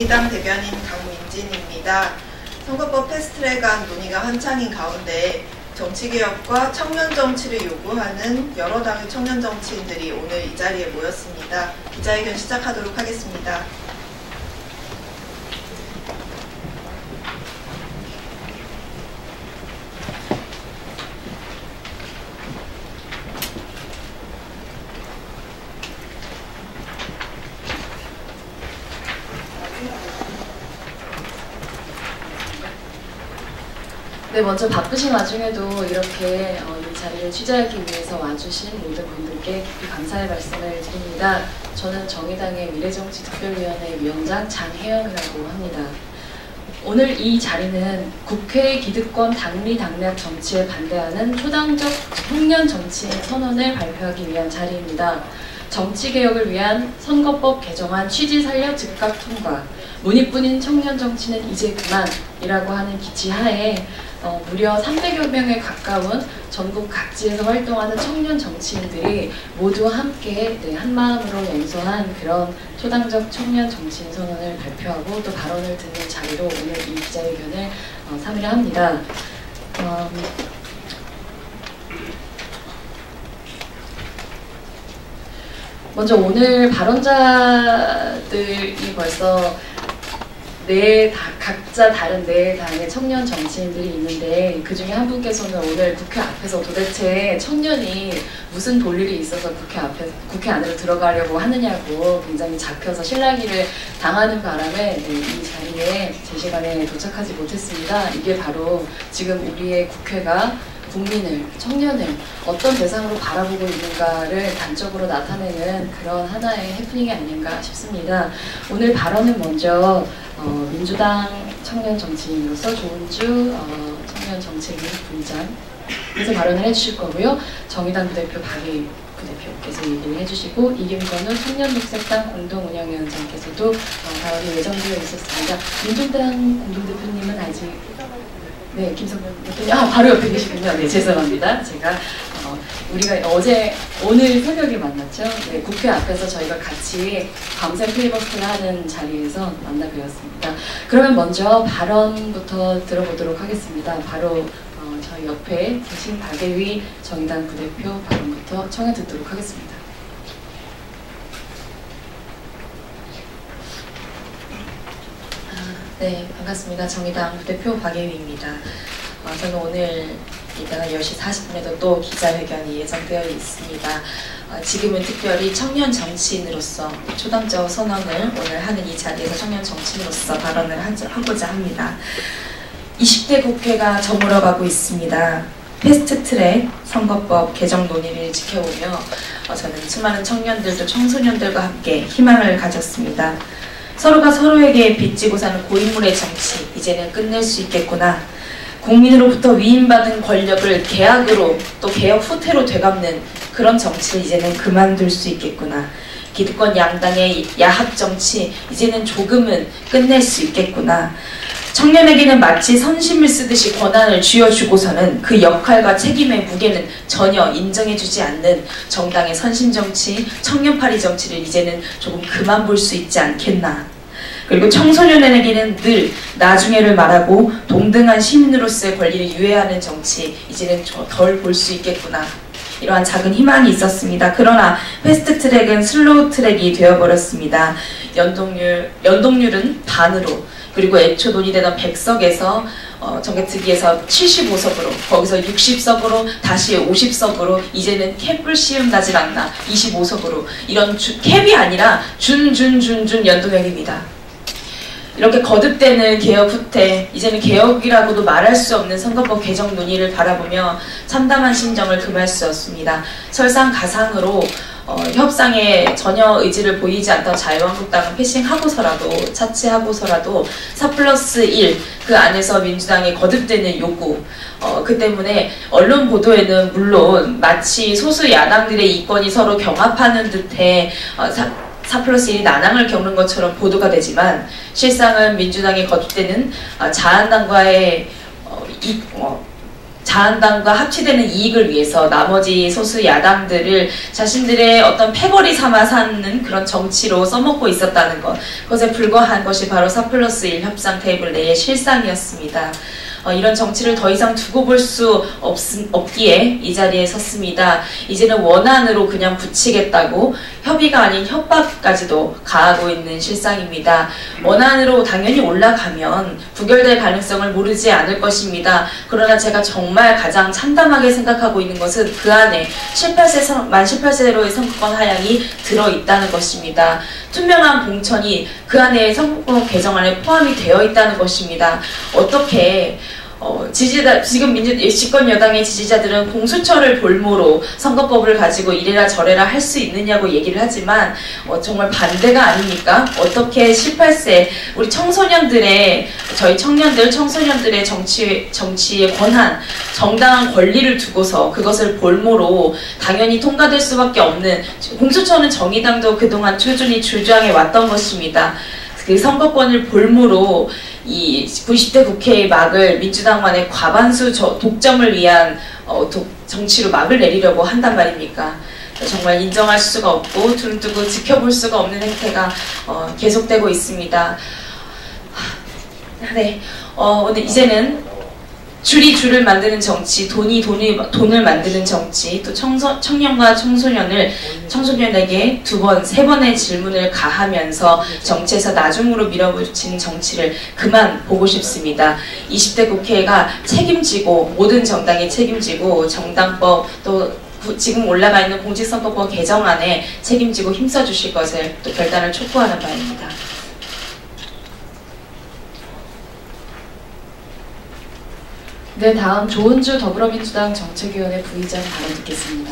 민주당 대변인 강민진입니다. 선거법 패스트트랙안 논의가 한창인 가운데 정치개혁과 청년정치를 요구하는 여러 당의 청년정치인들이 오늘 이 자리에 모였습니다. 기자회견 시작하도록 하겠습니다. 네, 먼저 바쁘신 와중에도 이렇게 이 자리를 취재하기 위해서 와주신 모든 분들께 깊이 감사의 말씀을 드립니다. 저는 정의당의 미래정치특별위원회 위원장 장혜영이라고 합니다. 오늘 이 자리는 국회 기득권 당리당략 정치에 반대하는 초당적 청년 정치인 선언을 발표하기 위한 자리입니다. 정치개혁을 위한 선거법 개정안 취지 살려 즉각 통과, 문의뿐인 청년 정치는 이제 그만이라고 하는 기치하에 무려 300여 명에 가까운 전국 각지에서 활동하는 청년 정치인들이 모두 함께 한마음으로 연서한 그런 초당적 청년 정치인 선언을 발표하고 또 발언을 듣는 자리로 오늘 이 기자회견을 삼으려 합니다. 먼저 오늘 발언자들이 벌써 각자 다른 네 당의 청년 정치인들이 있는데, 그 중에 한 분께서는 오늘 국회 앞에서 도대체 청년이 무슨 볼일이 있어서 국회 안으로 들어가려고 하느냐고 굉장히 잡혀서 실랑이를 당하는 바람에 이 자리에 제 시간에 도착하지 못했습니다. 이게 바로 지금 우리의 국회가 국민을, 청년을 어떤 대상으로 바라보고 있는가를 단적으로 나타내는 그런 하나의 해프닝이 아닌가 싶습니다. 오늘 발언은 먼저 민주당 청년 정치인으로서 조은주 청년 정치인 부의장께서 발언을 해주실 거고요. 정의당 부대표 박예희 부대표께서 얘기를 해주시고, 이김건우 청년독색당 공동운영위원장께서도 발언이 예정되어 있었습니다. 민주당 공동대표님은 아직 김성근 대표님, 바로 옆에 계시군요. 네, 죄송합니다. 제가 우리가 오늘 새벽에 만났죠. 네, 국회 앞에서 저희가 같이 밤새 필리버스터를 하는 자리에서 만나 뵈었습니다. 그러면 먼저 발언부터 들어보도록 하겠습니다. 바로 저희 옆에 계신 박예희 정의당 부대표 발언부터 청해 듣도록 하겠습니다. 네, 반갑습니다. 정의당 부대표 박예희입니다. 저는 오늘 이따가 10시 40분에도 또 기자회견이 예정되어 있습니다. 지금은 특별히 청년 정치인으로서 초당적 선언을 오늘 하는 이 자리에서 청년 정치인으로서 발언을 하고자 합니다. 20대 국회가 저물어가고 있습니다. 패스트트랙 선거법 개정 논의를 지켜오며 저는 수많은 청년들도 청소년들과 함께 희망을 가졌습니다. 서로가 서로에게 빚지고 사는 고인물의 정치, 이제는 끝낼 수 있겠구나. 국민으로부터 위임받은 권력을 개혁으로 또 개혁 후퇴로 되갚는 그런 정치를 이제는 그만둘 수 있겠구나. 기득권 양당의 야합 정치, 이제는 조금은 끝낼 수 있겠구나. 청년에게는 마치 선심을 쓰듯이 권한을 쥐어주고서는 그 역할과 책임의 무게는 전혀 인정해주지 않는 정당의 선심정치, 청년파리 정치를 이제는 조금 그만 볼 수 있지 않겠나. 그리고 청소년에게는 늘 나중에를 말하고 동등한 시민으로서의 권리를 유예하는 정치, 이제는 덜 볼 수 있겠구나. 이러한 작은 희망이 있었습니다. 그러나 패스트트랙은 슬로우 트랙이 되어버렸습니다. 연동률은 반으로, 그리고 애초 논의되던 100석에서 정개특위에서 75석으로, 거기서 60석으로, 다시 50석으로, 이제는 캡을 씌운다질 않나 25석으로, 이런 캡이 아니라 준 연동형입니다. 이렇게 거듭되는 개혁 후퇴, 이제는 개혁이라고도 말할 수 없는 선거법 개정 논의를 바라보며 참담한 심정을 금할 수 없습니다. 설상가상으로 협상에 전혀 의지를 보이지 않던 자유한국당은 패싱하고서라도, 차치하고서라도 4+1, 그 안에서 민주당의 거듭되는 요구, 그 때문에 언론 보도에는 물론 마치 소수 야당들의 이권이 서로 경합하는 듯해 4+1이 난항을 겪는 것처럼 보도가 되지만, 실상은 민주당이 거듭되는 자한당과의 자한당과 합치되는 이익을 위해서 나머지 소수 야당들을 자신들의 어떤 패거리 삼아 삼는 그런 정치로 써먹고 있었다는 것, 그것에 불과한 것이 바로 4+1 협상 테이블 내의 실상이었습니다. 이런 정치를 더 이상 두고 볼 수 없기에 이 자리에 섰습니다. 이제는 원안으로 그냥 붙이겠다고 협의가 아닌 협박까지도 가하고 있는 실상입니다. 원안으로 당연히 올라가면 부결될 가능성을 모르지 않을 것입니다. 그러나 제가 정말 가장 참담하게 생각하고 있는 것은 그 안에 만 18세로의 선거권 하향이 들어있다는 것입니다. 투명한 공천이 그 안에 선거권 개정안에 포함이 되어 있다는 것입니다. 어떻게 지금 집권 여당의 지지자들은 공수처를 볼모로 선거법을 가지고 이래라 저래라 할 수 있느냐고 얘기를 하지만 정말 반대가 아닙니까? 어떻게 18세 우리 저희 청소년들의 정치의 권한, 정당한 권리를 두고서 그것을 볼모로 당연히 통과될 수밖에 없는, 공수처는 정의당도 그동안 꾸준히 주장해 왔던 것입니다. 그 선거권을 볼모로 이 90대 국회의 막을 민주당만의 과반수 독점을 위한 정치로 막을 내리려고 한단 말입니까? 정말 인정할 수가 없고 둘 두고 지켜볼 수가 없는 행태가 계속되고 있습니다. 네, 근데 이제는 줄이 줄을 만드는 정치, 돈이 돈을 만드는 정치, 또 청년과 청소년에게 2번, 3번의 질문을 가하면서 정치에서 나중으로 밀어붙이는 정치를 그만 보고 싶습니다. 20대 국회가 책임지고, 모든 정당이 책임지고, 정당법 또 지금 올라가 있는 공직선거법 개정안에 책임지고 힘써주실 것을 또 결단을 촉구하는 바입니다. 네, 다음 조은주 더불어민주당 정책위원회 부의장 발언 듣겠습니다.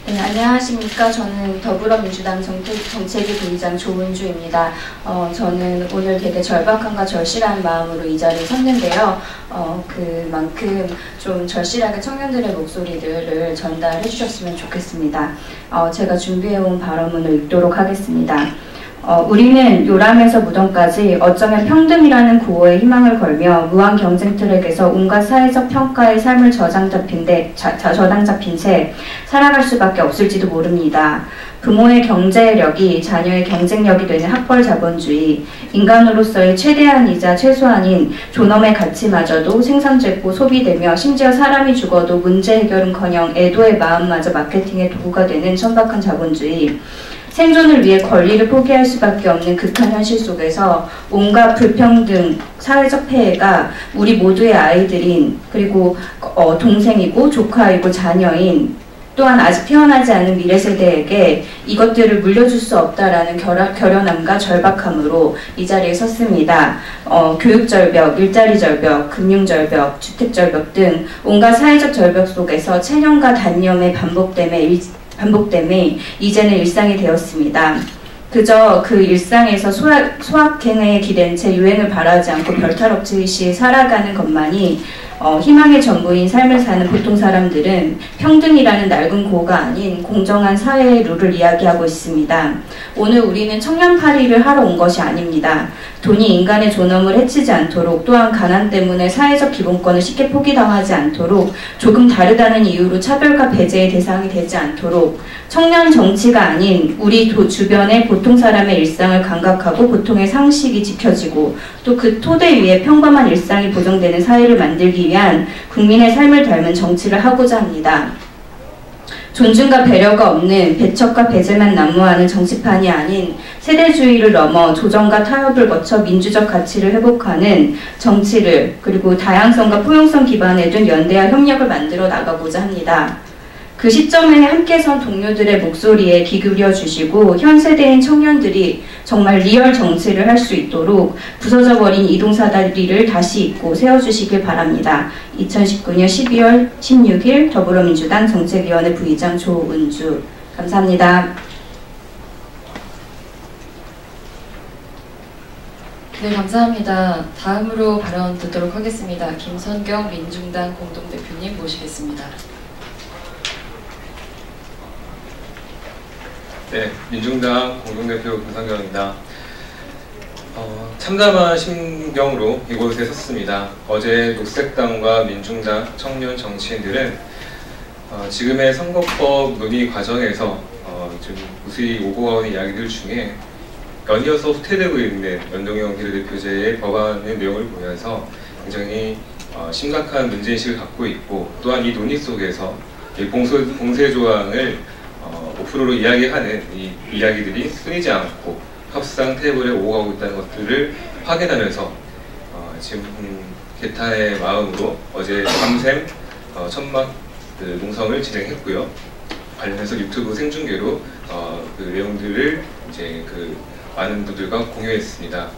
네, 안녕하십니까. 저는 더불어민주당 정책위 부의장 조은주입니다. 저는 오늘 되게 절박함과 절실한 마음으로 이 자리에 섰는데요. 그만큼 좀 절실하게 청년들의 목소리들을 전달해 주셨으면 좋겠습니다. 제가 준비해온 발언문을 읽도록 하겠습니다. 우리는 요람에서 무덤까지 어쩌면 평등이라는 구호에 희망을 걸며 무한 경쟁 트랙에서 온갖 사회적 평가의 삶을 저당 잡힌 채 살아갈 수밖에 없을지도 모릅니다. 부모의 경제력이 자녀의 경쟁력이 되는 학벌 자본주의, 인간으로서의 최대한이자 최소한인 존엄의 가치마저도 생산되고 소비되며 심지어 사람이 죽어도 문제 해결은커녕 애도의 마음마저 마케팅의 도구가 되는 천박한 자본주의, 생존을 위해 권리를 포기할 수밖에 없는 극한 현실 속에서 온갖 불평등, 사회적 폐해가 우리 모두의 아이들인, 그리고 동생이고 조카이고 자녀인, 또한 아직 태어나지 않은 미래 세대에게 이것들을 물려줄 수 없다라는 결연함과 절박함으로 이 자리에 섰습니다. 교육절벽, 일자리 절벽, 금융절벽, 주택절벽 등 온갖 사회적 절벽 속에서 체념과 단념의 반복됨에 이제는 일상이 되었습니다. 그저 그 일상에서 소확행에 기댄 채 유행을 바라지 않고 별탈없이 살아가는 것만이 희망의 전부인 삶을 사는 보통 사람들은 평등이라는 낡은 고가 아닌 공정한 사회의 룰을 이야기하고 있습니다. 오늘 우리는 청년팔이를 하러 온 것이 아닙니다. 돈이 인간의 존엄을 해치지 않도록, 또한 가난 때문에 사회적 기본권을 쉽게 포기당하지 않도록, 조금 다르다는 이유로 차별과 배제의 대상이 되지 않도록, 청년 정치가 아닌 우리 주변의 보통 사람의 일상을 감각하고 보통의 상식이 지켜지고 또 그 토대 위에 평범한 일상이 보정되는 사회를 만들기 위한 국민의 삶을 닮은 정치를 하고자 합니다. 존중과 배려가 없는 배척과 배제만 난무하는 정치판이 아닌 세대주의를 넘어 조정과 타협을 거쳐 민주적 가치를 회복하는 정치를, 그리고 다양성과 포용성 기반에 둔 연대와 협력을 만들어 나가고자 합니다. 그 시점에 함께 선 동료들의 목소리에 귀 기울여 주시고 현 세대인 청년들이 정말 리얼 정치를 할 수 있도록 부서져 버린 이동사다리를 다시 잇고 세워주시길 바랍니다. 2019년 12월 16일 더불어민주당 정책위원회 부의장 조은주. 감사합니다. 네, 감사합니다. 다음으로 발언 듣도록 하겠습니다. 김선경 민중당 공동대표님 모시겠습니다. 네, 민중당 공동대표 김선경입니다. 참담한 심경으로 이곳에 섰습니다. 어제 녹색당과 민중당 청년 정치인들은 지금의 선거법 논의 과정에서 좀 무수히 오고 가는 이야기들 중에 연이어서 후퇴되고 있는 연동형 비례대표제의 법안의 내용을 보면서 굉장히 심각한 문제인식을 갖고 있고, 또한 이 논의 속에서 이 봉쇄 조항을 5%로 이야기하는 이 이야기들이 끊이지 않고 협상 테이블에 오고 가고 있다는 것들을 확인하면서 지금 개타의 마음으로 어제 밤샘 천막 농성을 진행했고요. 관련해서 유튜브 생중계로 그 내용들을 이제 많은 분들과 공유했습니다.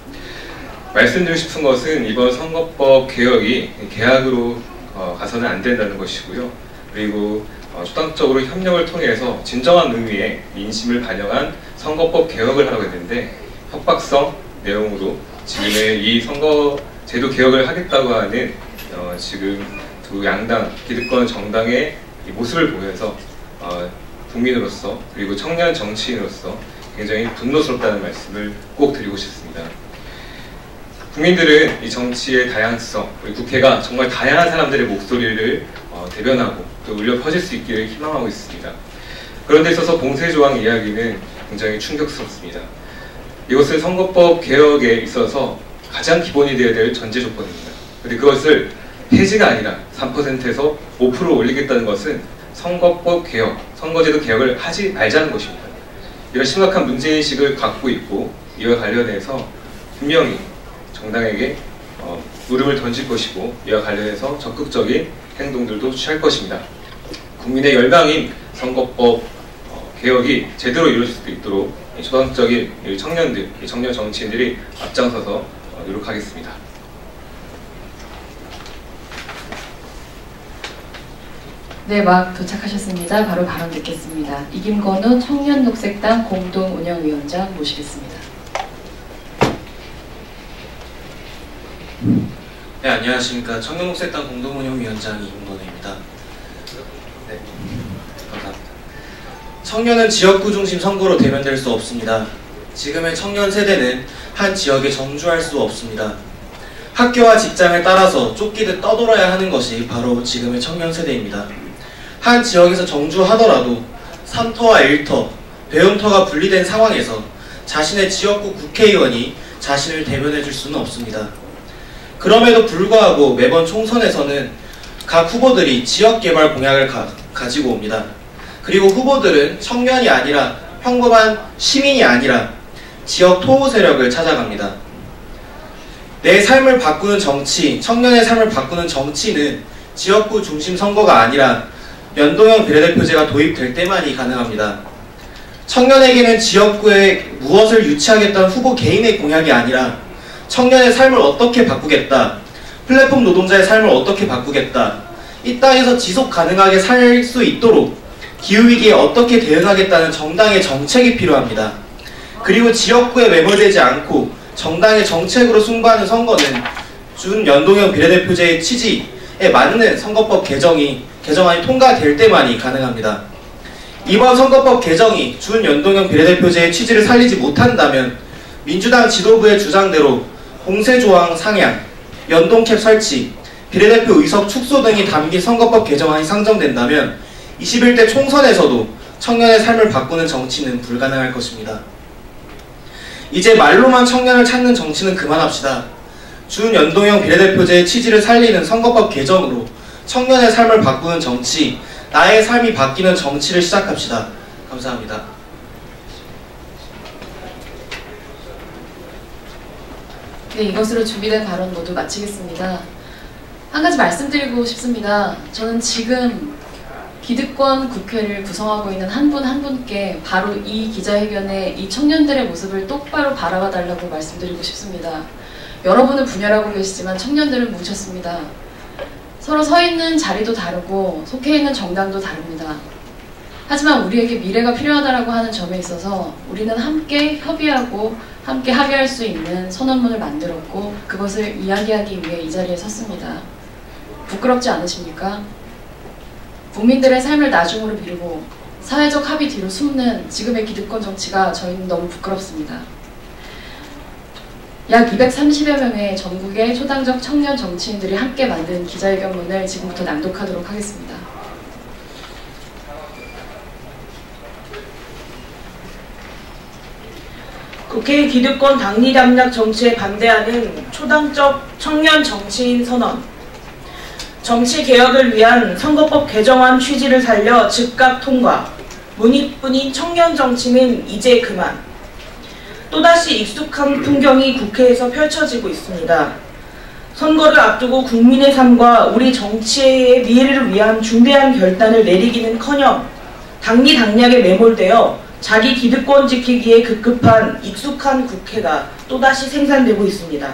말씀드리고 싶은 것은 이번 선거법 개혁이 계약으로 가서는 안 된다는 것이고요. 그리고 수당적으로 협력을 통해서 진정한 의미의 민심을 반영한 선거법 개혁을 하려고 했는데, 협박성 내용으로 지금의 이 선거 제도 개혁을 하겠다고 하는 지금 두 양당 기득권 정당의 이 모습을 보면서 국민으로서 그리고 청년 정치인으로서 굉장히 분노스럽다는 말씀을 꼭 드리고 싶습니다. 국민들은 이 정치의 다양성, 우리 국회가 정말 다양한 사람들의 목소리를 대변하고 또 울려 퍼질 수 있기를 희망하고 있습니다. 그런데 있어서 봉쇄 조항 이야기는 굉장히 충격스럽습니다. 이것은 선거법 개혁에 있어서 가장 기본이 되어야 될 전제 조건입니다. 그런데 그것을 폐지가 아니라 3%에서 5% 올리겠다는 것은 선거법 개혁, 선거제도 개혁을 하지 말자는 것입니다. 이런 심각한 문제인식을 갖고 있고, 이와 관련해서 분명히 정당에게 물음을 던질 것이고, 이와 관련해서 적극적인 행동들도 취할 것입니다. 국민의 열망인 선거법 개혁이 제대로 이루어질 수 있도록 초당적인 청년들, 청년 정치인들이 앞장서서 노력하겠습니다. 네, 막 도착하셨습니다. 바로 발언 듣겠습니다. 이김건우 청년녹색당 공동운영위원장 모시겠습니다. 네, 안녕하십니까. 청년녹색당 공동운영위원장 이김건우입니다. 네, 감사합니다. 청년은 지역구 중심 선거로 대면될 수 없습니다. 지금의 청년 세대는 한 지역에 정주할 수 없습니다. 학교와 직장을 따라서 쫓기듯 떠돌아야 하는 것이 바로 지금의 청년 세대입니다. 한 지역에서 정주하더라도 3터와 1터, 배움터가 분리된 상황에서 자신의 지역구 국회의원이 자신을 대변해 줄 수는 없습니다. 그럼에도 불구하고 매번 총선에서는 각 후보들이 지역개발 공약을 가지고 옵니다. 그리고 후보들은 청년이 아니라 평범한 시민이 아니라 지역 토호 세력을 찾아갑니다. 내 삶을 바꾸는 정치, 청년의 삶을 바꾸는 정치는 지역구 중심 선거가 아니라 연동형 비례대표제가 도입될 때만이 가능합니다. 청년에게는 지역구에 무엇을 유치하겠다는 후보 개인의 공약이 아니라 청년의 삶을 어떻게 바꾸겠다, 플랫폼 노동자의 삶을 어떻게 바꾸겠다, 이 땅에서 지속 가능하게 살 수 있도록 기후위기에 어떻게 대응하겠다는 정당의 정책이 필요합니다. 그리고 지역구에 매몰되지 않고 정당의 정책으로 승부하는 선거는 준연동형 비례대표제의 취지에 맞는 선거법 개정안이 통과될 때만이 가능합니다. 이번 선거법 개정이 준연동형 비례대표제의 취지를 살리지 못한다면 민주당 지도부의 주장대로 봉쇄조항 상향, 연동캡 설치, 비례대표 의석 축소 등이 담긴 선거법 개정안이 상정된다면 21대 총선에서도 청년의 삶을 바꾸는 정치는 불가능할 것입니다. 이제 말로만 청년을 찾는 정치는 그만합시다. 준연동형 비례대표제의 취지를 살리는 선거법 개정으로 청년의 삶을 바꾸는 정치, 나의 삶이 바뀌는 정치를 시작합시다. 감사합니다. 네, 이것으로 준비된 발언 모두 마치겠습니다. 한 가지 말씀드리고 싶습니다. 저는 지금 기득권 국회를 구성하고 있는 한 분 한 분께 바로 이 기자회견에 이 청년들의 모습을 똑바로 바라봐 달라고 말씀드리고 싶습니다. 여러분은 분열하고 계시지만 청년들은 뭉쳤습니다. 서로 서 있는 자리도 다르고 속해 있는 정당도 다릅니다. 하지만 우리에게 미래가 필요하다고 하는 점에 있어서 우리는 함께 협의하고 함께 합의할 수 있는 선언문을 만들었고 그것을 이야기하기 위해 이 자리에 섰습니다. 부끄럽지 않으십니까? 국민들의 삶을 나중으로 미루고 사회적 합의 뒤로 숨는 지금의 기득권 정치가 저희는 너무 부끄럽습니다. 약 230여 명의 전국의 초당적 청년 정치인들이 함께 만든 기자회견문을 지금부터 낭독하도록 하겠습니다. 국회 기득권 당리 담략 정치에 반대하는 초당적 청년 정치인 선언. 정치 개혁을 위한 선거법 개정안 취지를 살려 즉각 통과. 문익분인 청년 정치는 이제 그만. 또다시 익숙한 풍경이 국회에서 펼쳐지고 있습니다. 선거를 앞두고 국민의 삶과 우리 정치의 미래를 위한 중대한 결단을 내리기는커녕 당리 당략에 매몰되어 자기 기득권 지키기에 급급한 익숙한 국회가 또다시 생산되고 있습니다.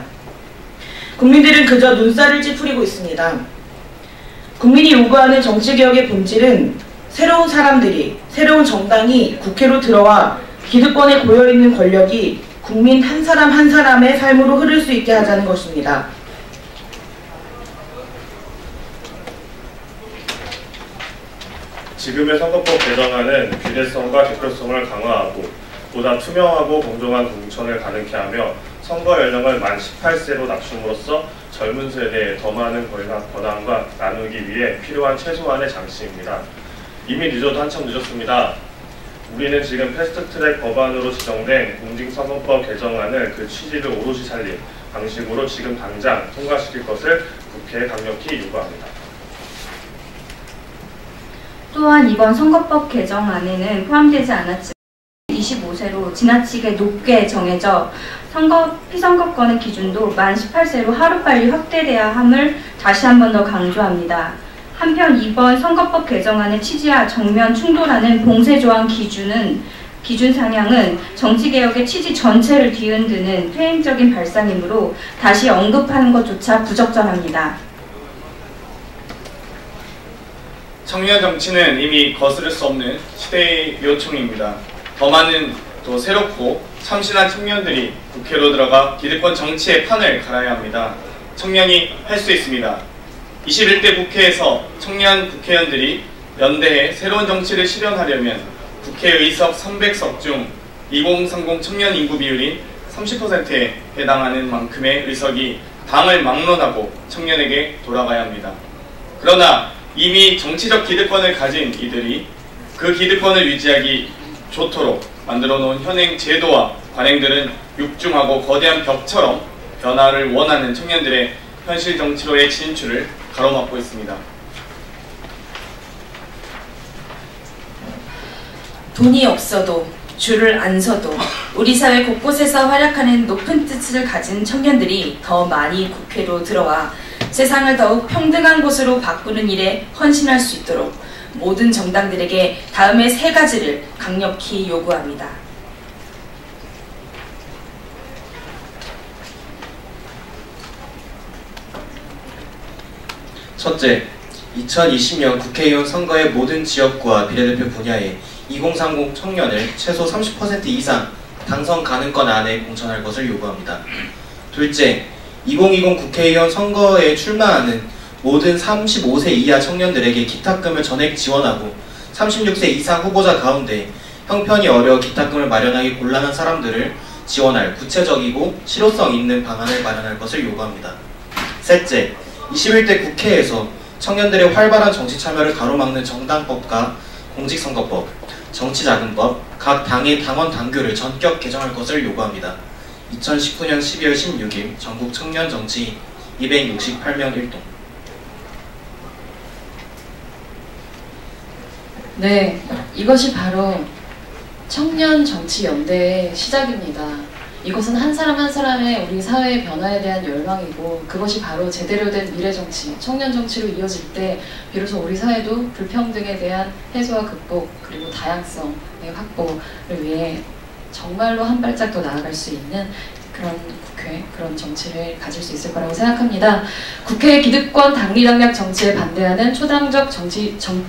국민들은 그저 눈살을 찌푸리고 있습니다. 국민이 요구하는 정치개혁의 본질은 새로운 사람들이, 새로운 정당이 국회로 들어와 기득권에 고여있는 권력이 국민 한 사람 한 사람의 삶으로 흐를 수 있게 하자는 것입니다. 지금의 선거법 개정안은 비례성과 대표성을 강화하고 보다 투명하고 공정한 공천을 가능케 하며 선거 연령을 만 18세로 낮춤으로써 젊은 세대에 더 많은 권한과 나누기 위해 필요한 최소한의 장치입니다. 이미 늦어도 한참 늦었습니다. 우리는 지금 패스트트랙 법안으로 지정된 공직선거법 개정안을 그 취지를 오롯이 살린 방식으로 지금 당장 통과시킬 것을 국회에 강력히 요구합니다. 또한 이번 선거법 개정안에는 포함되지 않았지만 25세로 지나치게 높게 정해져 피선거권의 기준도 만 18세로 하루빨리 확대돼야 함을 다시 한 번 더 강조합니다. 한편 이번 선거법 개정안의 취지와 정면 충돌하는 봉쇄조항 기준 상향은 정치개혁의 취지 전체를 뒤흔드는 퇴행적인 발상이므로 다시 언급하는 것조차 부적절합니다. 청년 정치는 이미 거스를 수 없는 시대의 요청입니다. 더 많은 또 새롭고 참신한 청년들이 국회로 들어가 기득권 정치의 판을 갈아야 합니다. 청년이 할 수 있습니다. 21대 국회에서 청년 국회의원들이 연대해 새로운 정치를 실현하려면 국회의석 300석 중 2030 청년 인구 비율인 30%에 해당하는 만큼의 의석이 당을 막론하고 청년에게 돌아가야 합니다. 그러나 이미 정치적 기득권을 가진 이들이 그 기득권을 유지하기 좋도록 만들어 놓은 현행 제도와 관행들은 육중하고 거대한 벽처럼 변화를 원하는 청년들의 현실 정치로의 진출을 가로막고 있습니다. 돈이 없어도 줄을 안 서도 우리 사회 곳곳에서 활약하는 높은 뜻을 가진 청년들이 더 많이 국회로 들어와 세상을 더욱 평등한 곳으로 바꾸는 일에 헌신할 수 있도록 모든 정당들에게 다음의 세 가지를 강력히 요구합니다. 첫째, 2020년 국회의원 선거의 모든 지역구와 비례대표 분야에 2030 청년을 최소 30% 이상 당선 가능권 안에 공천할 것을 요구합니다. 둘째, 2020 국회의원 선거에 출마하는 모든 35세 이하 청년들에게 기탁금을 전액 지원하고 36세 이상 후보자 가운데 형편이 어려워 기탁금을 마련하기 곤란한 사람들을 지원할 구체적이고 실효성 있는 방안을 마련할 것을 요구합니다. 셋째, 21대 국회에서 청년들의 활발한 정치 참여를 가로막는 정당법과 공직선거법, 정치자금법, 각 당의 당원 당규를 전격 개정할 것을 요구합니다. 2019년 12월 16일 전국 청년 정치인 268명 1동. 네, 이것이 바로 청년 정치 연대의 시작입니다. 이것은 한 사람 한 사람의 우리 사회의 변화에 대한 열망이고 그것이 바로 제대로 된 미래 정치, 청년 정치로 이어질 때 비로소 우리 사회도 불평등에 대한 해소와 극복 그리고 다양성의 확보를 위해 정말로 한 발짝 더 나아갈 수 있는 그런 국회, 그런 정치를 가질 수 있을 거라고 생각합니다. 국회 기득권 당리당략 정치에 반대하는 초당적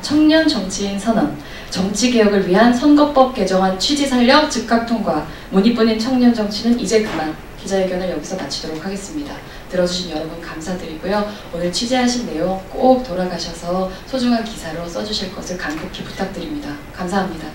청년 정치인 선언, 정치개혁을 위한 선거법 개정안 취지 살려 즉각 통과, 문의뿐인 청년 정치는 이제 그만. 기자회견을 여기서 마치도록 하겠습니다. 들어주신 여러분 감사드리고요. 오늘 취재하신 내용 꼭 돌아가셔서 소중한 기사로 써주실 것을 간곡히 부탁드립니다. 감사합니다.